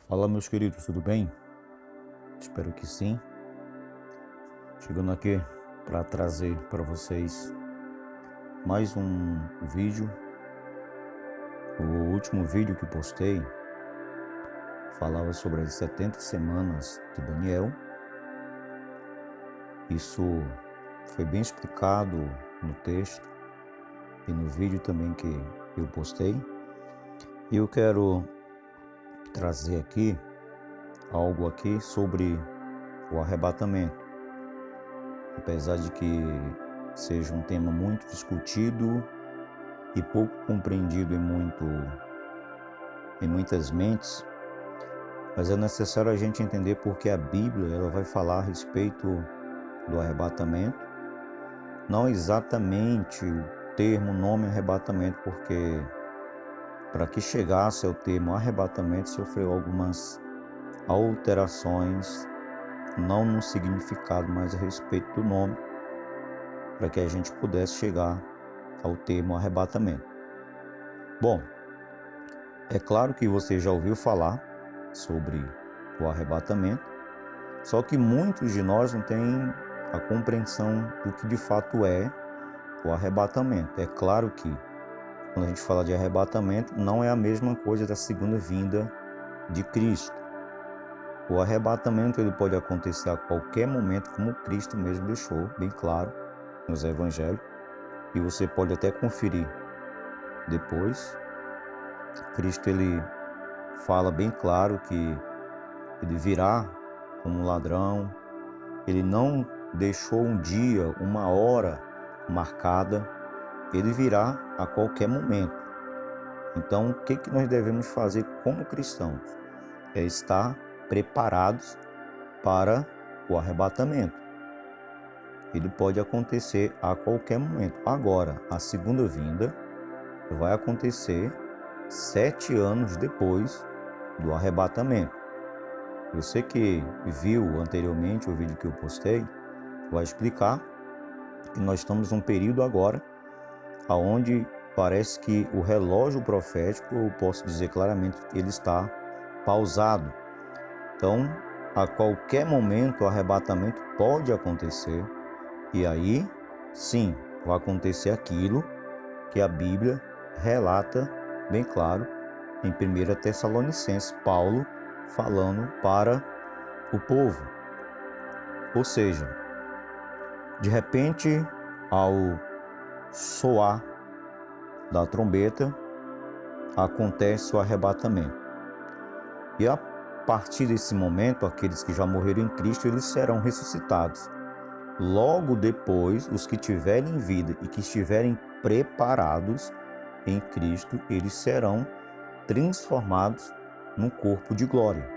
Fala, meus queridos, tudo bem? Espero que sim. Chegando aqui para trazer para vocês mais um vídeo. O último vídeo que postei falava sobre as 70 semanas de Daniel. Isso foi bem explicado no texto e no vídeo também que eu postei. E eu quero trazer aqui algo aqui sobre o arrebatamento. Apesar de que seja um tema muito discutido e pouco compreendido em muitas mentes, mas é necessário a gente entender porque a Bíblia ela vai falar a respeito do arrebatamento, não exatamente o nome arrebatamento, porque para que chegasse ao termo arrebatamento sofreu algumas alterações, não no significado, mas a respeito do nome, para que a gente pudesse chegar ao termo arrebatamento. Bom, é claro que você já ouviu falar sobre o arrebatamento, só que muitos de nós não têm a compreensão do que de fato é o arrebatamento. É claro que quando a gente fala de arrebatamento, não é a mesma coisa da segunda vinda de Cristo. O arrebatamento ele pode acontecer a qualquer momento, como Cristo mesmo deixou bem claro nos evangelhos, e você pode até conferir depois. Cristo ele fala bem claro que ele virá como um ladrão. Ele não deixou um dia, uma hora marcada. Ele virá a qualquer momento. Então, o que nós devemos fazer como cristãos? É estar preparados para o arrebatamento. Ele pode acontecer a qualquer momento. Agora, a segunda vinda vai acontecer 7 anos depois do arrebatamento. Você que viu anteriormente o vídeo que eu postei, vai explicar que nós estamos num período agora onde parece que o relógio profético, eu posso dizer claramente, ele está pausado. Então, a qualquer momento o arrebatamento pode acontecer e aí, sim, vai acontecer aquilo que a Bíblia relata bem claro em 1 Tessalonicenses, Paulo falando para o povo. Ou seja, de repente, ao soar da trombeta, acontece o arrebatamento. E a partir desse momento, aqueles que já morreram em Cristo, eles serão ressuscitados. Logo depois, os que tiverem vida e que estiverem preparados em Cristo, eles serão transformados num corpo de glória.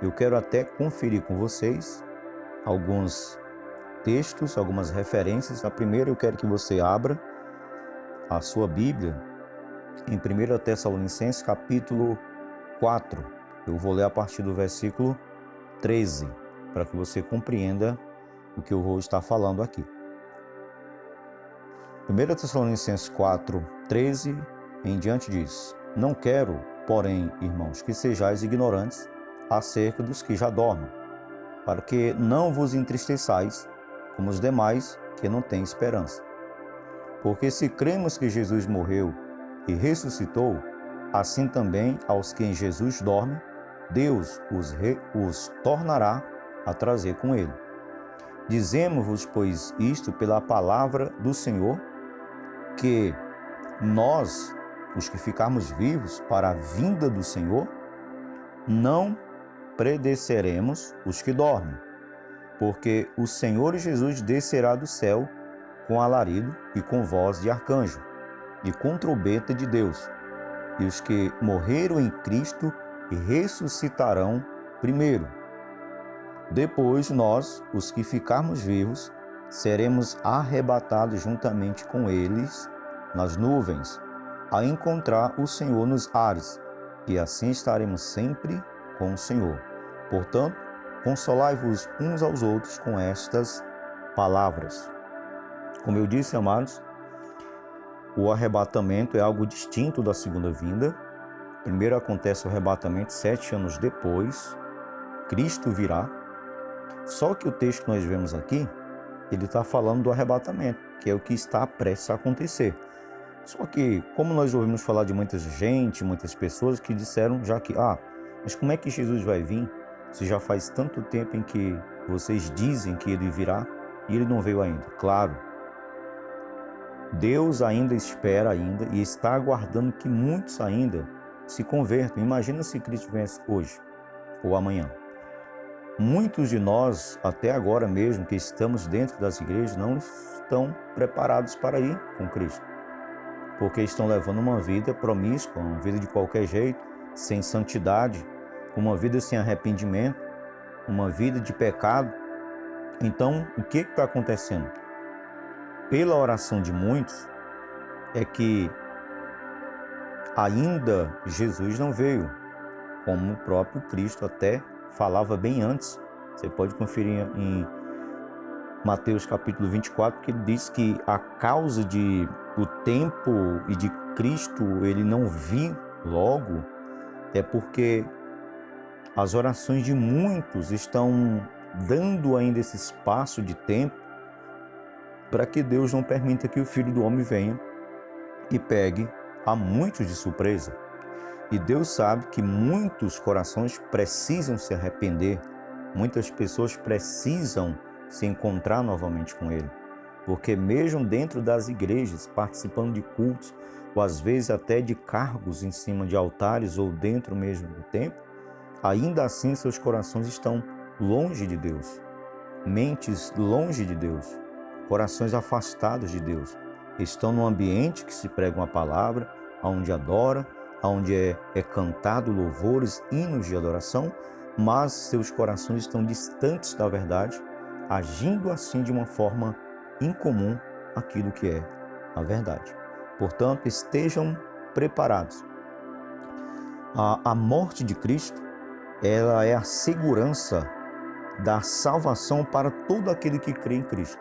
Eu quero até conferir com vocês alguns textos, algumas referências. A primeira eu quero que você abra a sua Bíblia em 1 Tessalonicenses capítulo 4. Eu vou ler a partir do versículo 13, para que você compreenda o que eu vou estar falando aqui. 1 Tessalonicenses 4, 13 em diante diz: Não quero, porém, irmãos, que sejais ignorantes acerca dos que já dormem, para que não vos entristeçais como os demais que não têm esperança. Porque se cremos que Jesus morreu e ressuscitou, assim também aos que em Jesus dormem, Deus os tornará a trazer com ele. Dizemos-vos, pois, isto pela palavra do Senhor, que nós, os que ficarmos vivos para a vinda do Senhor, não precederemos os que dormem, porque o Senhor Jesus descerá do céu com alarido e com voz de arcanjo e com trombeta de Deus, e os que morreram em Cristo ressuscitarão primeiro. Depois nós, os que ficarmos vivos, seremos arrebatados juntamente com eles nas nuvens, a encontrar o Senhor nos ares, e assim estaremos sempre com o Senhor. Portanto, consolai-vos uns aos outros com estas palavras. Como eu disse, amados, o arrebatamento é algo distinto da segunda vinda. Primeiro acontece o arrebatamento, 7 anos depois, Cristo virá. Só que o texto que nós vemos aqui, ele está falando do arrebatamento, que é o que está prestes a acontecer. Só que, como nós ouvimos falar de muita gente, muitas pessoas que disseram já que, mas como é que Jesus vai vir se já faz tanto tempo em que vocês dizem que ele virá e ele não veio ainda? Claro, Deus ainda espera ainda e está aguardando que muitos ainda se convertam. Imagina se Cristo viesse hoje ou amanhã. Muitos de nós, até agora mesmo, que estamos dentro das igrejas, não estão preparados para ir com Cristo, porque estão levando uma vida promíscua, uma vida de qualquer jeito, sem santidade, uma vida sem arrependimento, uma vida de pecado. Então, o que está acontecendo? Pela oração de muitos, é que ainda Jesus não veio, como o próprio Cristo até falava bem antes. Você pode conferir em Mateus capítulo 24, que ele diz que a causa de o tempo e de Cristo ele não vir logo é porque as orações de muitos estão dando ainda esse espaço de tempo para que Deus não permita que o Filho do Homem venha e pegue a muitos de surpresa. E Deus sabe que muitos corações precisam se arrepender, muitas pessoas precisam se encontrar novamente com Ele. Porque mesmo dentro das igrejas, participando de cultos, ou às vezes até de cargos em cima de altares ou dentro mesmo do templo, ainda assim seus corações estão longe de Deus, mentes longe de Deus, corações afastados de Deus. Estão num ambiente que se prega uma palavra, onde adora, onde é cantado louvores, hinos de adoração, mas seus corações estão distantes da verdade, agindo assim de uma forma incomum aquilo que é a verdade. Portanto, estejam preparados. A morte de Cristo, ela é a segurança da salvação para todo aquele que crê em Cristo.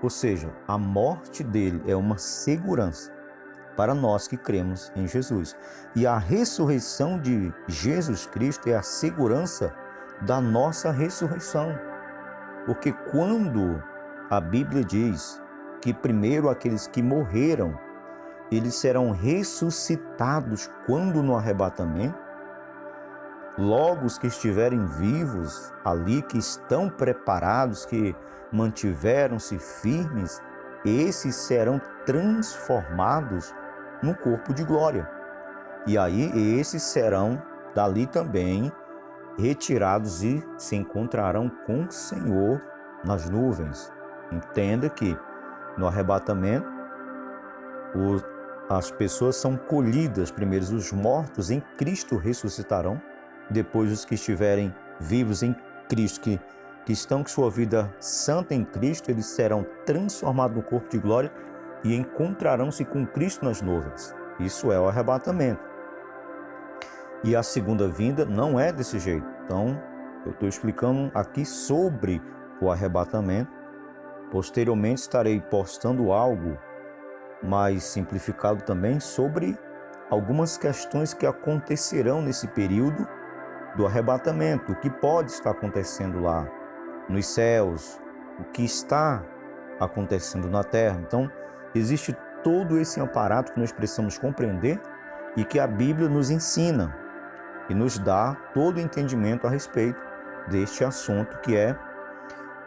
Ou seja, a morte dele é uma segurança para nós que cremos em Jesus. E a ressurreição de Jesus Cristo é a segurança da nossa ressurreição. Porque quando a Bíblia diz que primeiro aqueles que morreram, eles serão ressuscitados quando no arrebatamento, logo os que estiverem vivos ali, que estão preparados, que mantiveram-se firmes, esses serão transformados no corpo de glória. E aí esses serão dali também retirados e se encontrarão com o Senhor nas nuvens. Entenda que no arrebatamento as pessoas são colhidas, primeiro os mortos em Cristo ressuscitarão, depois os que estiverem vivos em Cristo, que estão com sua vida santa em Cristo, eles serão transformados no corpo de glória e encontrarão-se com Cristo nas nuvens. Isso é o arrebatamento. E a segunda vinda não é desse jeito. Então, eu estou explicando aqui sobre o arrebatamento. Posteriormente estarei postando algo mais simplificado também sobre algumas questões que acontecerão nesse período do arrebatamento, o que pode estar acontecendo lá nos céus, o que está acontecendo na terra. Então, existe todo esse aparato que nós precisamos compreender e que a Bíblia nos ensina e nos dá todo o entendimento a respeito deste assunto que é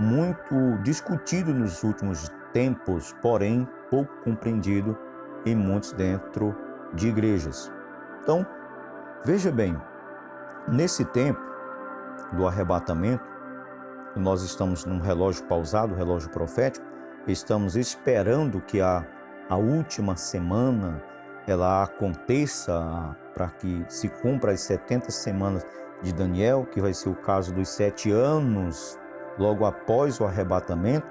muito discutido nos últimos tempos, porém pouco compreendido em muitos dentro de igrejas. Então, veja bem, nesse tempo do arrebatamento, nós estamos num relógio pausado, relógio profético, estamos esperando que a última semana ela aconteça para que se cumpra as 70 semanas de Daniel, que vai ser o caso dos 7 anos logo após o arrebatamento,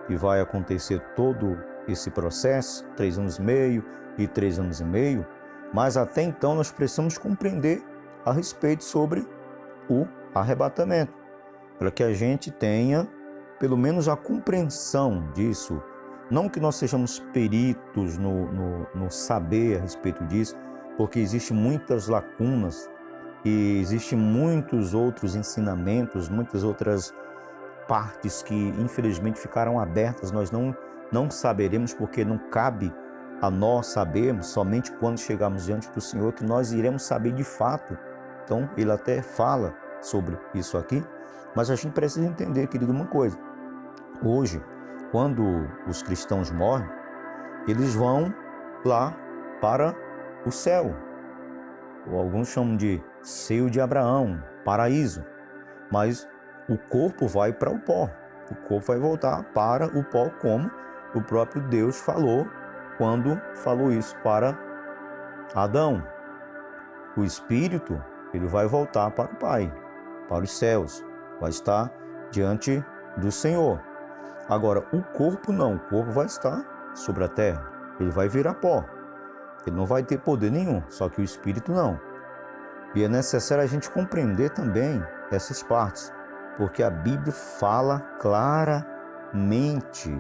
e vai acontecer todo esse processo, 3 anos e meio e 3 anos e meio, mas até então nós precisamos compreender a respeito sobre o arrebatamento, para que a gente tenha pelo menos a compreensão disso. Não que nós sejamos peritos no saber a respeito disso, porque existem muitas lacunas e existem muitos outros ensinamentos, muitas outras partes que infelizmente ficaram abertas. Nós não saberemos, porque não cabe a nós sabermos, somente quando chegarmos diante do Senhor que nós iremos saber de fato. Então ele até fala sobre isso aqui, mas a gente precisa entender, querido, uma coisa. Hoje, quando os cristãos morrem, eles vão lá para o céu, ou alguns chamam de seio de Abraão, paraíso, mas o corpo vai para o pó, o corpo vai voltar para o pó, como o próprio Deus falou quando falou isso para Adão. O espírito, ele vai voltar para o Pai, para os céus, vai estar diante do Senhor. Agora, o corpo não, o corpo vai estar sobre a terra, ele vai virar pó, ele não vai ter poder nenhum, só que o espírito não. E é necessário a gente compreender também essas partes, porque a Bíblia fala claramente.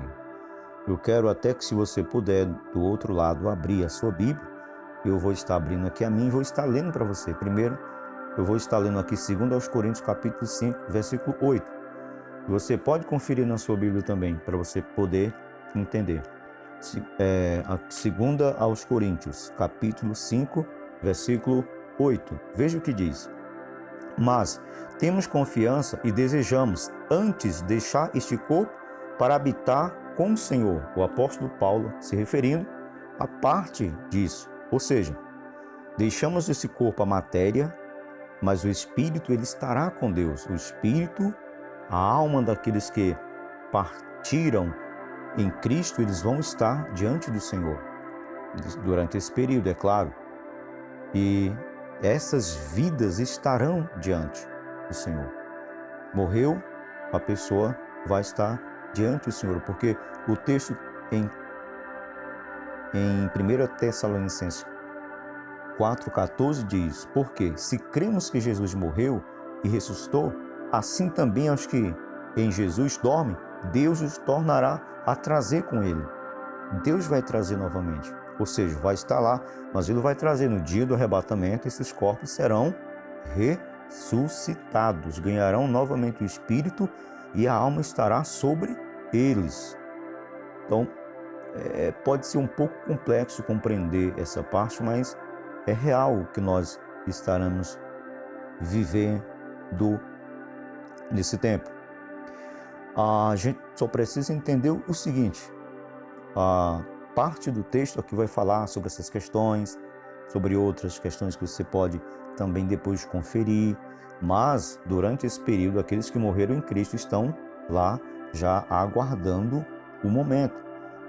Eu quero até que, se você puder, do outro lado, abrir a sua Bíblia. Eu vou estar abrindo aqui a minha e vou estar lendo para você. Primeiro, eu vou estar lendo aqui 2 Coríntios, capítulo 5, versículo 8. Você pode conferir na sua Bíblia também, para você poder entender. 2 Coríntios, capítulo 5, versículo 8. Veja o que diz. Mas temos confiança e desejamos antes deixar este corpo para habitar com o Senhor. O apóstolo Paulo se referindo à parte disso. Ou seja, deixamos esse corpo, a matéria, mas o espírito, ele estará com Deus. O espírito, a alma daqueles que partiram em Cristo, eles vão estar diante do Senhor durante esse período, é claro. E essas vidas estarão diante do Senhor. Morreu, a pessoa vai estar diante do Senhor, porque o texto em 1 Tessalonicenses 4,14 diz: porque se cremos que Jesus morreu e ressuscitou, assim também aos que em Jesus dormem, Deus os tornará a trazer com ele. Deus vai trazer novamente, ou seja, vai estar lá, mas ele vai trazer no dia do arrebatamento. Esses corpos serão ressuscitados, ganharão novamente o espírito e a alma estará sobre eles. Então, pode ser um pouco complexo compreender essa parte, mas é real que nós estaremos vivendo nesse tempo. A gente só precisa entender o seguinte: a parte do texto aqui vai falar sobre essas questões, sobre outras questões que você pode também depois conferir, mas durante esse período, aqueles que morreram em Cristo estão lá já aguardando o momento.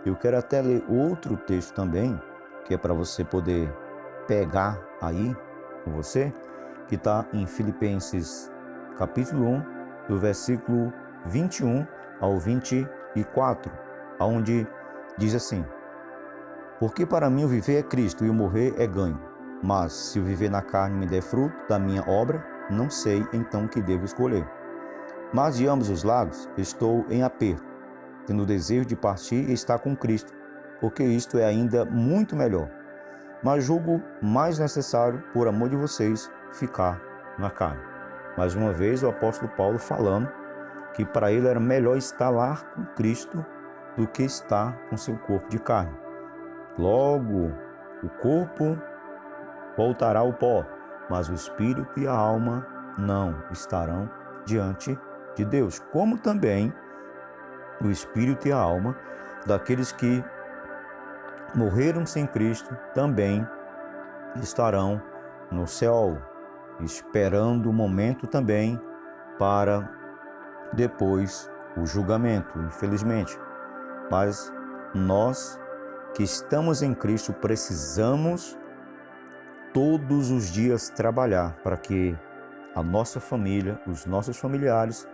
Eu quero até ler outro texto também, que é para você poder pegar aí com você, que está em Filipenses capítulo 1, do versículo 21 ao 24, onde diz assim: porque para mim o viver é Cristo e o morrer é ganho. Mas se o viver na carne me der fruto da minha obra, não sei então que devo escolher. Mas de ambos os lados estou em aperto, tendo o desejo de partir e estar com Cristo, porque isto é ainda muito melhor. Mas julgo mais necessário, por amor de vocês, ficar na carne. Mais uma vez o apóstolo Paulo falando que para ele era melhor estar lá com Cristo do que estar com seu corpo de carne. Logo, o corpo voltará ao pó, mas o espírito e a alma não estarão diante de Deus, como também o espírito e a alma daqueles que morreram sem Cristo também estarão no céu, esperando o momento também para depois o julgamento, infelizmente. Mas nós que estamos em Cristo precisamos todos os dias trabalhar para que a nossa família, os nossos familiares,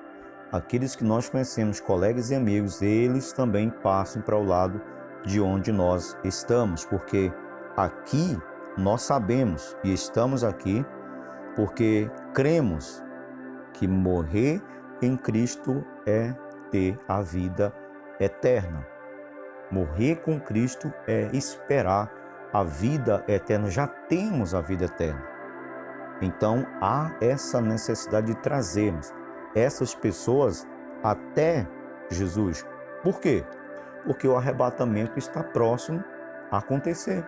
aqueles que nós conhecemos, colegas e amigos, eles também passem para o lado de onde nós estamos, porque aqui nós sabemos e estamos aqui porque cremos que morrer em Cristo é ter a vida eterna. Morrer com Cristo é esperar a vida eterna, já temos a vida eterna. Então, há essa necessidade de trazermos essas pessoas até Jesus. Por quê? Porque o arrebatamento está próximo a acontecer.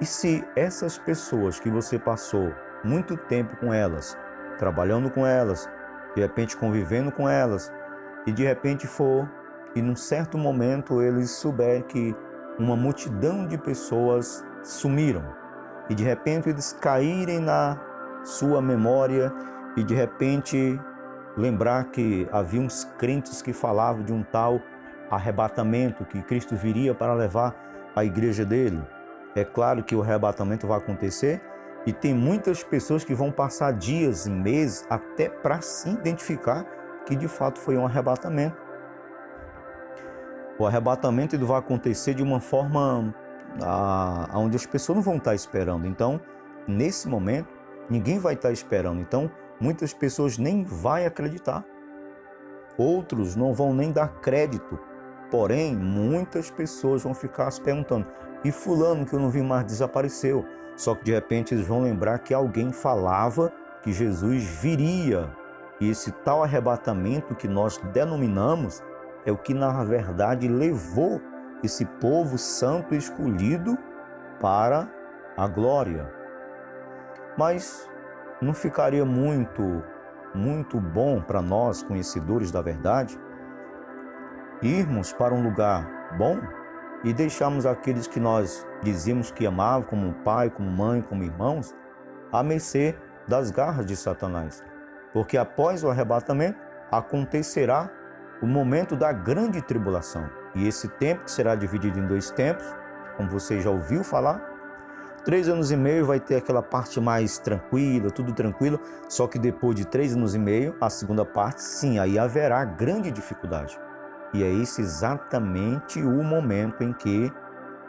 E se essas pessoas que você passou muito tempo com elas, trabalhando com elas, de repente convivendo com elas, e de repente e num certo momento eles souberem que uma multidão de pessoas sumiram, e de repente eles caírem na sua memória, e de repente lembrar que havia uns crentes que falavam de um tal arrebatamento, que Cristo viria para levar a igreja dele. É claro que o arrebatamento vai acontecer e tem muitas pessoas que vão passar dias e meses até para se identificar que de fato foi um arrebatamento. O arrebatamento ele vai acontecer de uma forma onde as pessoas não vão estar esperando. Então, nesse momento, ninguém vai estar esperando. Então, muitas pessoas nem vão acreditar. Outros não vão nem dar crédito. Porém, muitas pessoas vão ficar se perguntando: e fulano que eu não vi mais desapareceu? Só que de repente eles vão lembrar que alguém falava que Jesus viria. E esse tal arrebatamento que nós denominamos é o que na verdade levou esse povo santo escolhido para a glória. Mas não ficaria muito bom para nós, conhecedores da verdade, irmos para um lugar bom e deixarmos aqueles que nós dizíamos que amavam, como pai, como mãe, como irmãos, à mercê das garras de Satanás? Porque após o arrebatamento acontecerá o momento da grande tribulação. E esse tempo que será dividido em 2 tempos, como você já ouviu falar, 3 anos e meio vai ter aquela parte mais tranquila, tudo tranquilo, só que depois de 3 anos e meio, a segunda parte, sim, aí haverá grande dificuldade. E é esse exatamente o momento em que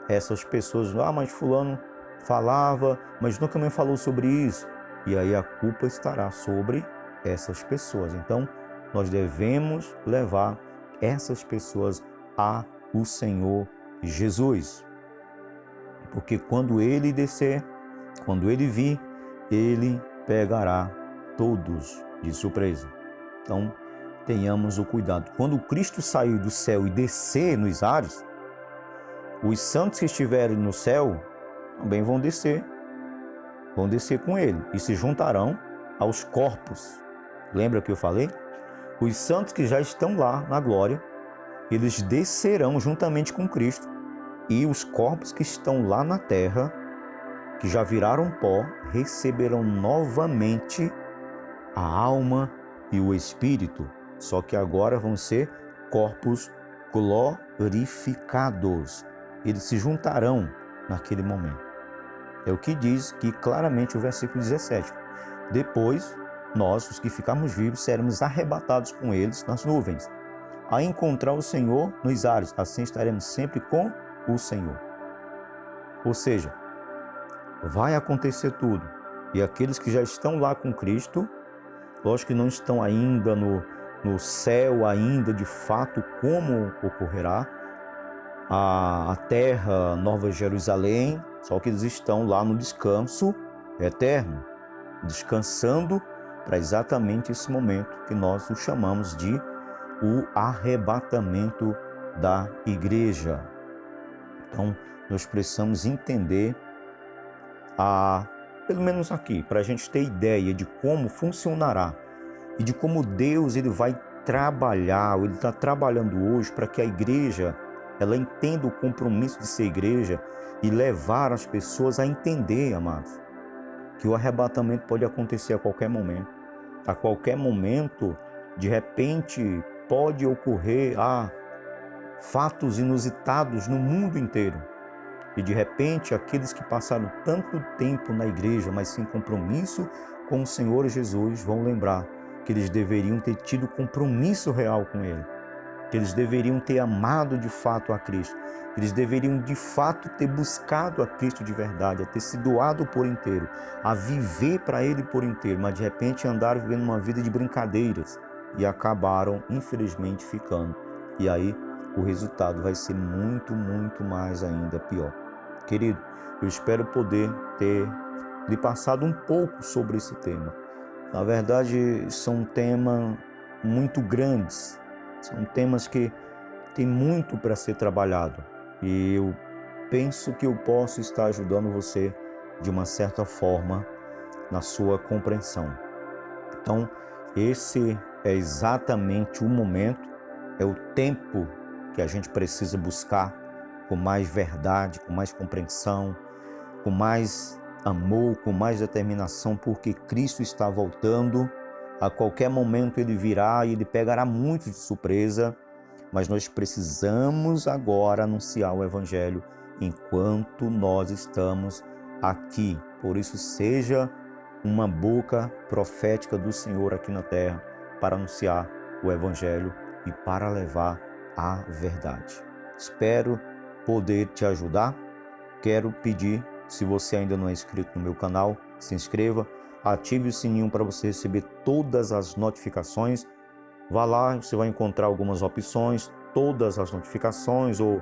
essas pessoas, mas fulano falava, mas nunca me falou sobre isso. E aí a culpa estará sobre essas pessoas. Então, nós devemos levar essas pessoas ao Senhor Jesus. Porque quando ele descer, quando ele vir, ele pegará todos de surpresa. Então, tenhamos o cuidado. Quando Cristo sair do céu e descer nos ares, os santos que estiverem no céu também vão descer com ele e se juntarão aos corpos. Lembra que eu falei? Os santos que já estão lá na glória, eles descerão juntamente com Cristo, e os corpos que estão lá na terra, que já viraram pó, receberão novamente a alma e o espírito, só que agora vão ser corpos glorificados. Eles se juntarão naquele momento. É o que diz que claramente o versículo 17. Depois, nós, os que ficarmos vivos, seremos arrebatados com eles nas nuvens, a encontrar o Senhor nos ares. Assim estaremos sempre com o Senhor. Ou seja, vai acontecer tudo. E aqueles que já estão lá com Cristo, lógico que não estão ainda no céu, ainda de fato como ocorrerá a terra, Nova Jerusalém, só que eles estão lá no descanso eterno, descansando para exatamente esse momento que nós o chamamos de o arrebatamento da igreja. Então, nós precisamos entender, pelo menos aqui, para a gente ter ideia de como funcionará e de como Deus ele vai trabalhar, ou ele está trabalhando hoje para que a igreja ela entenda o compromisso de ser igreja e levar as pessoas a entender, amados, que o arrebatamento pode acontecer a qualquer momento. A qualquer momento, de repente, pode ocorrer fatos inusitados no mundo inteiro. E de repente, aqueles que passaram tanto tempo na igreja, mas sem compromisso com o Senhor Jesus, vão lembrar que eles deveriam ter tido compromisso real com Ele, que eles deveriam ter amado de fato a Cristo, que eles deveriam de fato ter buscado a Cristo de verdade, a ter se doado por inteiro, a viver para Ele por inteiro, mas de repente andaram vivendo uma vida de brincadeiras e acabaram, infelizmente, ficando. E aí o resultado vai ser muito, muito mais ainda pior. Querido, eu espero poder ter lhe passado um pouco sobre esse tema. Na verdade, são temas muito grandes, são temas que têm muito para ser trabalhado e eu penso que eu posso estar ajudando você de uma certa forma na sua compreensão. Então, esse é exatamente o momento, é o tempo que a gente precisa buscar com mais verdade, com mais compreensão, com mais amor, com mais determinação, porque Cristo está voltando. A qualquer momento Ele virá e Ele pegará muitos de surpresa, mas nós precisamos agora anunciar o Evangelho enquanto nós estamos aqui. Por isso, seja uma boca profética do Senhor aqui na terra para anunciar o Evangelho e para levar a verdade. Espero poder te ajudar. Quero pedir, se você ainda não é inscrito no meu canal, se inscreva, ative o sininho para você receber todas as notificações. Vá lá, você vai encontrar algumas opções, todas as notificações ou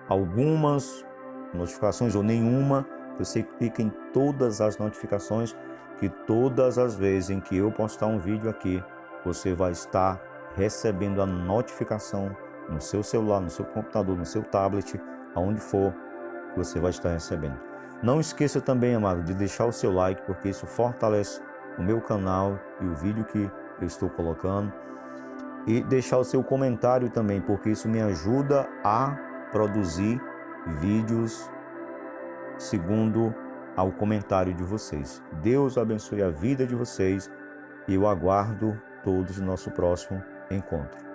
algumas notificações ou nenhuma. Você clica em todas as notificações, que todas as vezes em que eu postar um vídeo aqui, você vai estar recebendo a notificação no seu celular, no seu computador, no seu tablet, aonde for, você vai estar recebendo. Não esqueça também, amado, de deixar o seu like, porque isso fortalece o meu canal e o vídeo que eu estou colocando. E deixar o seu comentário também, porque isso me ajuda a produzir vídeos segundo ao comentário de vocês. Deus abençoe a vida de vocês e eu aguardo todos no nosso próximo encontro.